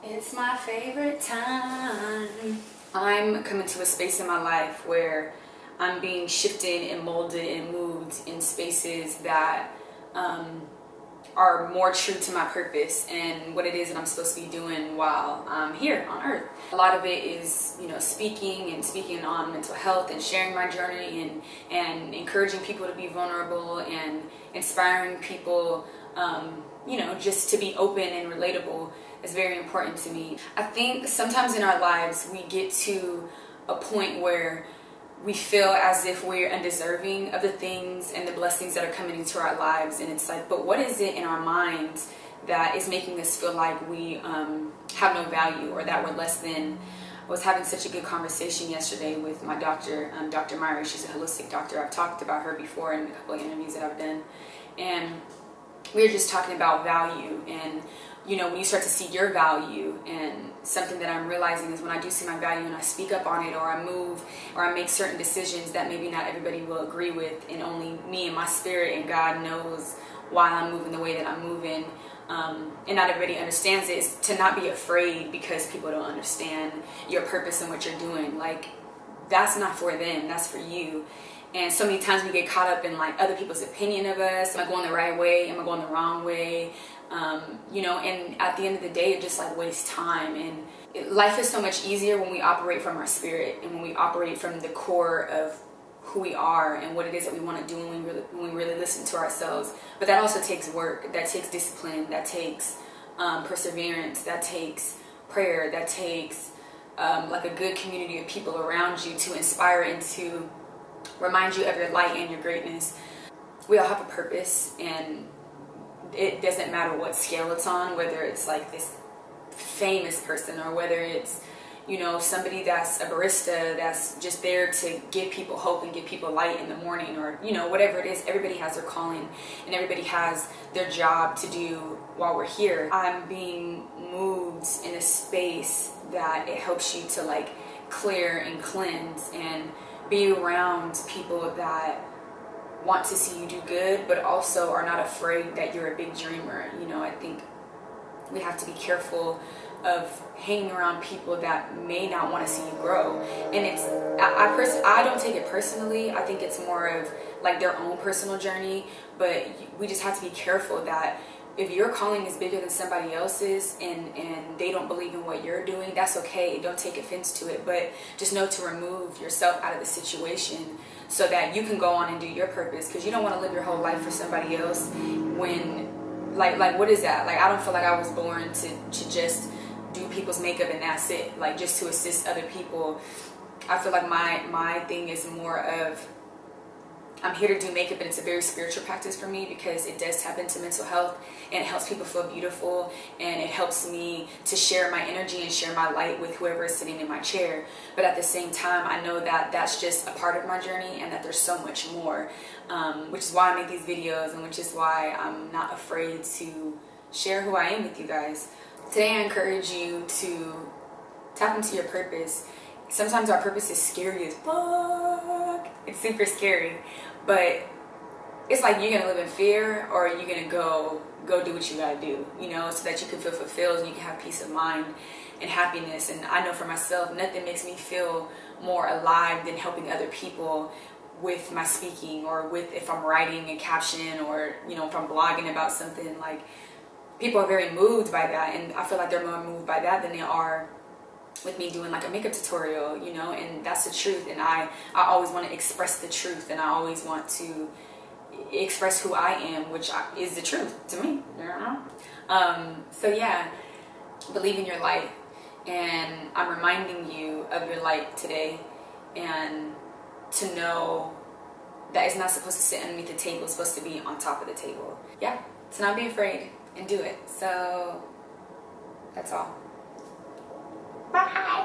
It's my favorite time. I'm coming to a space in my life where I'm being shifted and molded and moved in spaces that are more true to my purpose and what it is that I'm supposed to be doing while I'm here on earth. A lot of it is, speaking on mental health and sharing my journey and encouraging people to be vulnerable and inspiring people, just to be open and relatable is very important to me. I think sometimes in our lives we get to a point where we feel as if we're undeserving of the things and the blessings that are coming into our lives, and it's like, but what is it in our minds that is making us feel like we have no value or that we're less than? I was having such a good conversation yesterday with my doctor, Dr. Myrie. She's a holistic doctor. I've talked about her before in a couple of interviews that I've done, and we were just talking about value. And when you start to see your value, and something that I'm realizing is when I do see my value and I speak up on it, or I move, or I make certain decisions that maybe not everybody will agree with, and only me and my spirit and God knows why I'm moving the way that I'm moving, and not everybody understands it, is to not be afraid because people don't understand your purpose and what you're doing. Like, that's not for them, that's for you. And so many times we get caught up in like other people's opinion of us. Am I going the right way? Am I going the wrong way? And at the end of the day, it just like wastes time. And life is so much easier when we operate from our spirit and when we operate from the core of who we are and what it is that we want to do when we really listen to ourselves. But that also takes work, that takes discipline, that takes perseverance, that takes prayer, that takes like a good community of people around you to inspire and to remind you of your light and your greatness. We all have a purpose, and it doesn't matter what scale it's on, whether it's like this famous person or whether it's somebody that's a barista that's just there to give people hope and give people light in the morning, or whatever it is. Everybody has their calling and everybody has their job to do while we're here. I'm being moved in a space that it helps you to like clear and cleanse and be around people that want to see you do good, but also are not afraid that you're a big dreamer. I think we have to be careful of hanging around people that may not want to see you grow. And I don't take it personally. I think it's more of like their own personal journey, but we just have to be careful that if your calling is bigger than somebody else's and they don't believe in what you're doing, that's okay. Don't take offense to it, but just know to remove yourself out of the situation so that you can go on and do your purpose, because you don't want to live your whole life for somebody else when like what is that? Like, I don't feel like I was born to just do people's makeup and that's it, like just to assist other people. I feel like my thing is more of, I'm here to do makeup, and it's a very spiritual practice for me because it does tap into mental health and it helps people feel beautiful, and it helps me to share my energy and share my light with whoever is sitting in my chair. But at the same time, I know that that's just a part of my journey and that there's so much more, which is why I make these videos and which is why I'm not afraid to share who I am with you guys. Today I encourage you to tap into your purpose. Sometimes our purpose is scary as fuck. It's super scary. But it's like, you're gonna live in fear, or you're gonna go do what you gotta do, so that you can feel fulfilled and you can have peace of mind and happiness. And I know for myself, nothing makes me feel more alive than helping other people with my speaking, or with if I'm writing a caption, or if I'm blogging about something. Like, people are very moved by that, and I feel like they're more moved by that than they are with me doing like a makeup tutorial, and that's the truth. And I always want to express the truth, and I always want to express who I am, which is the truth to me. So yeah, believe in your light, and I'm reminding you of your light today, and to know that it's not supposed to sit underneath the table, it's supposed to be on top of the table. Yeah, to not be afraid and do it. So that's all. Bye.